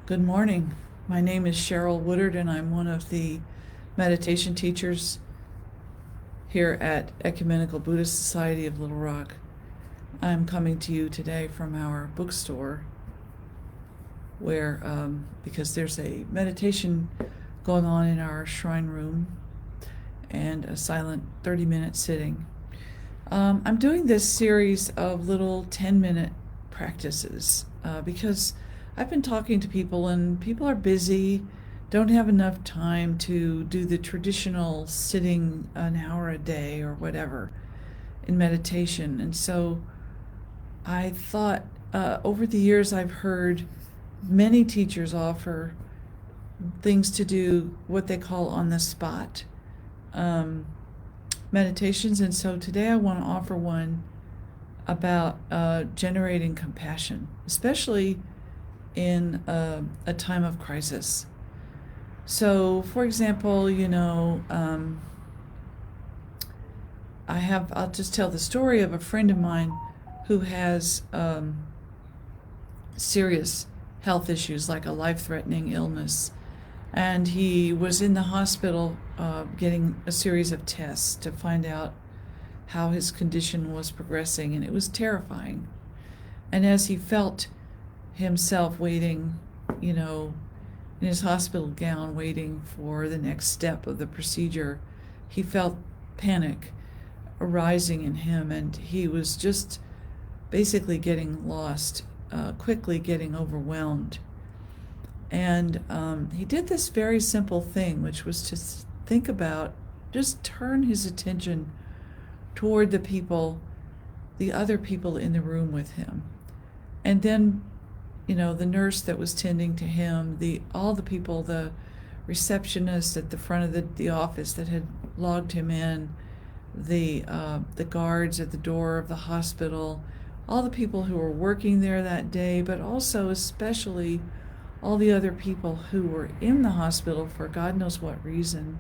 Good morning. My name is Cheryl Woodard, and I'm one of the meditation teachers here at Ecumenical Buddhist Society of Little Rock. I'm coming to you today from our bookstore where, because there's a meditation going on in our shrine room and a silent 30-minute sitting. I'm doing this series of little 10-minute practices because I've been talking to people, and people are busy, don't have enough time to do the traditional sitting an hour a day or whatever in meditation. And so I thought over the years I've heard many teachers offer things to do, what they call on the spot meditations. And so today I want to offer one about generating compassion, especially in a time of crisis. So, for example, I'll just tell the story of a friend of mine who has serious health issues, like a life-threatening illness. And he was in the hospital getting a series of tests to find out how his condition was progressing, and it was terrifying. And as he felt himself waiting, in his hospital gown, waiting for the next step of the procedure, he felt panic arising in him, and he was just basically getting lost, quickly getting overwhelmed. And he did this very simple thing, which was to think about, just turn his attention toward the other people in the room with him. And then, the nurse that was tending to him, all the people, the receptionist at the front of the office that had logged him in, the guards at the door of the hospital, all the people who were working there that day, but also especially all the other people who were in the hospital for God knows what reason.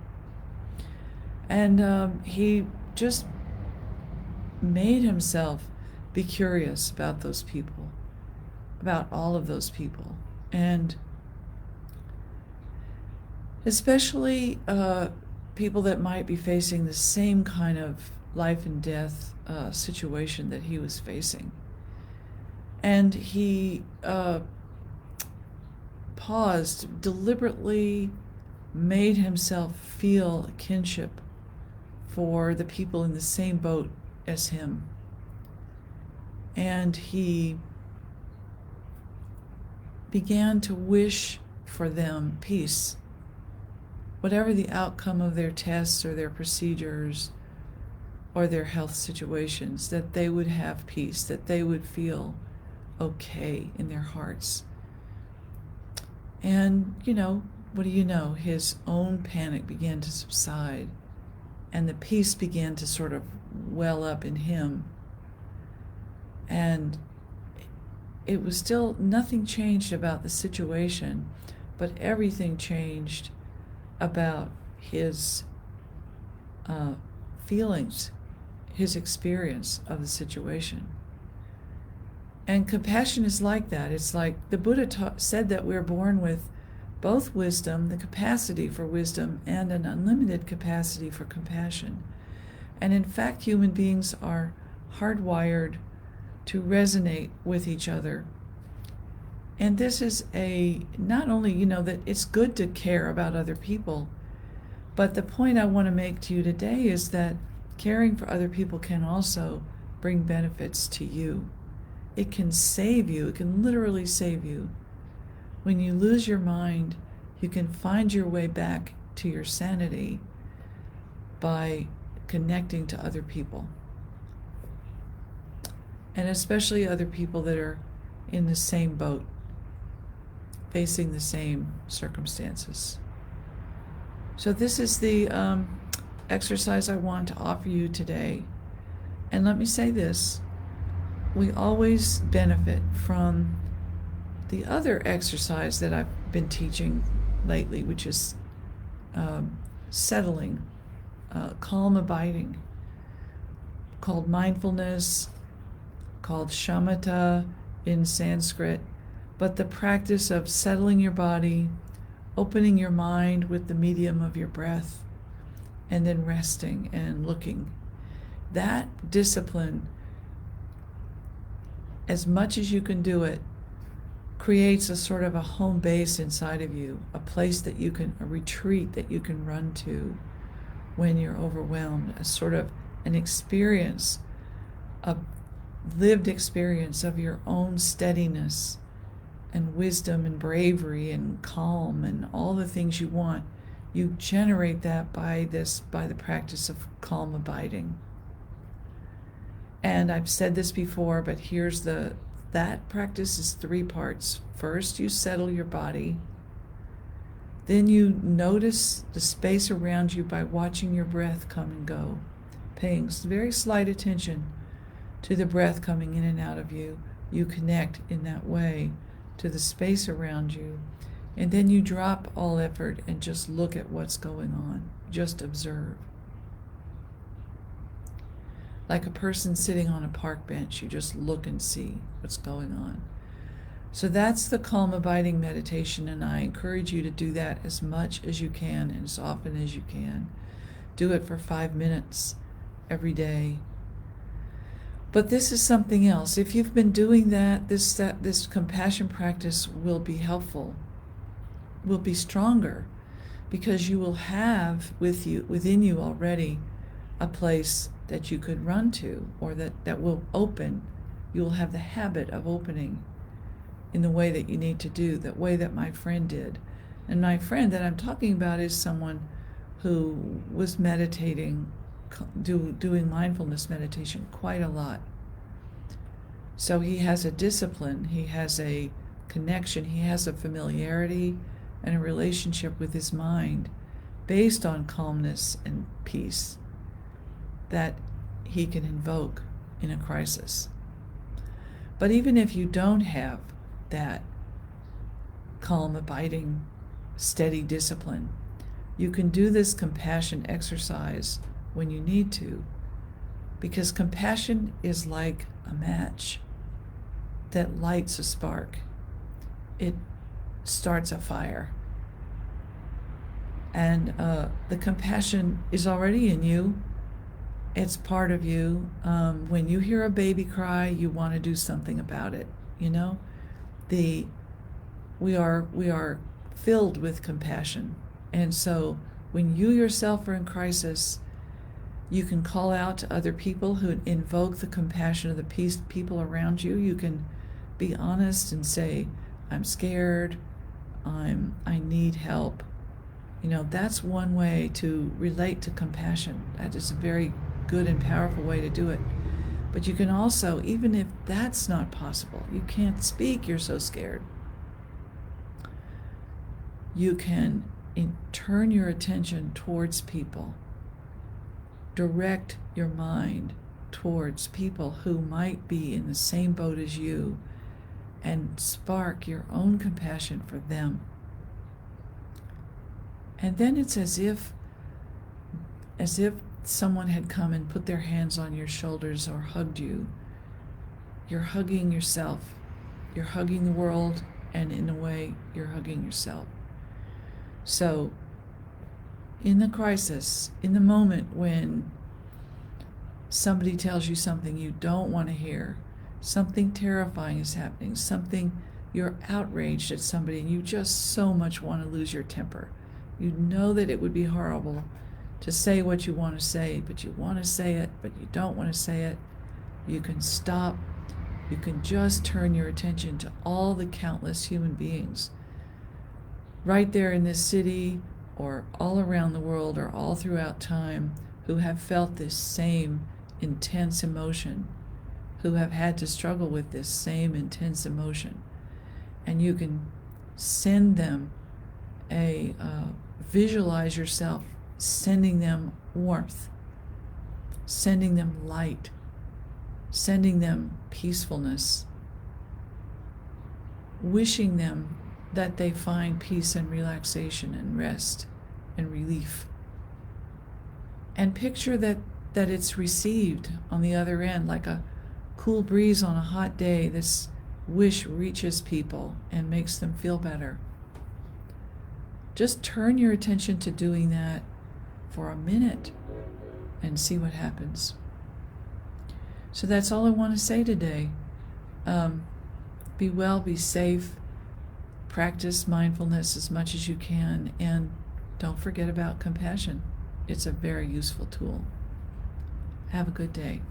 And he just made himself be curious about those people, about all of those people, and especially people that might be facing the same kind of life and death situation that he was facing. And he paused, deliberately made himself feel a kinship for the people in the same boat as him. And he began to wish for them peace, whatever the outcome of their tests or their procedures or their health situations, that they would have peace, that they would feel okay in their hearts. And, what do you know? His own panic began to subside, and the peace began to sort of well up in him. And it was still, nothing changed about the situation, but everything changed about his feelings, his experience of the situation. And compassion is like that. It's like the Buddha said that we're born with both wisdom, the capacity for wisdom, and an unlimited capacity for compassion. And in fact, human beings are hardwired to resonate with each other. And this is not only, that it's good to care about other people, but the point I want to make to you today is that caring for other people can also bring benefits to you. It can save you. It can literally save you. When you lose your mind, you can find your way back to your sanity by connecting to other people. And especially other people that are in the same boat, facing the same circumstances. So this is the exercise I want to offer you today. And let me say this. We always benefit from the other exercise that I've been teaching lately, which is settling, calm abiding, called mindfulness, called shamatha in Sanskrit, but the practice of settling your body, opening your mind with the medium of your breath, and then resting and looking. That discipline, as much as you can do it, creates a sort of a home base inside of you, a place that you can, a retreat that you can run to when you're overwhelmed, a sort of an experience, a lived experience of your own steadiness and wisdom and bravery and calm and all the things you want. You generate that by the practice of calm abiding. And I've said this before, but that practice is 3 parts. First, you settle your body. Then you notice the space around you by watching your breath come and go, paying very slight attention to the breath coming in and out of you. You connect in that way to the space around you. And then you drop all effort and just look at what's going on. Just observe. Like a person sitting on a park bench, you just look and see what's going on. So that's the calm abiding meditation, and I encourage you to do that as much as you can and as often as you can. Do it for 5 minutes every day. But this is something else. If you've been doing that, this compassion practice will be helpful, will be stronger, because you will have within you already a place that you could run to, or that will open. You will have the habit of opening in the way that you need to do, that way that my friend did. And my friend that I'm talking about is someone who was meditating, doing mindfulness meditation quite a lot. So he has a discipline, he has a connection, he has a familiarity and a relationship with his mind based on calmness and peace that he can invoke in a crisis. But even if you don't have that calm, abiding, steady discipline, you can do this compassion exercise when you need to, because compassion is like a match that lights a spark. It starts a fire. And the compassion is already in you. It's part of you. When you hear a baby cry, you want to do something about it. You know, we are filled with compassion, and so when you yourself are in crisis, you can call out to other people who invoke the compassion of the people around you. You can be honest and say, "I'm scared. I need help." You know, that's one way to relate to compassion. That is a very good and powerful way to do it. But you can also, even if that's not possible, you can't speak, you're so scared, you can turn your attention towards people. Direct your mind towards people who might be in the same boat as you, and spark your own compassion for them. And then it's as if someone had come and put their hands on your shoulders or hugged you. You're hugging yourself. You're hugging the world, and in a way, you're hugging yourself. So, in the crisis, in the moment when somebody tells you something you don't want to hear, something terrifying is happening, you're outraged at somebody and you just so much want to lose your temper. You know that it would be horrible to say what you want to say, but you want to say it, but you don't want to say it. You can stop. You can just turn your attention to all the countless human beings right there in this city, or all around the world, or all throughout time, who have felt this same intense emotion, who have had to struggle with this same intense emotion. And you can send them visualize yourself sending them warmth, sending them light, sending them peacefulness, wishing them that they find peace and relaxation and rest and relief. And picture that it's received on the other end like a cool breeze on a hot day, this wish reaches people and makes them feel better. Just turn your attention to doing that for a minute and see what happens. So that's all I want to say today. Be well, be safe, practice mindfulness as much as you can, and don't forget about compassion. It's a very useful tool. Have a good day.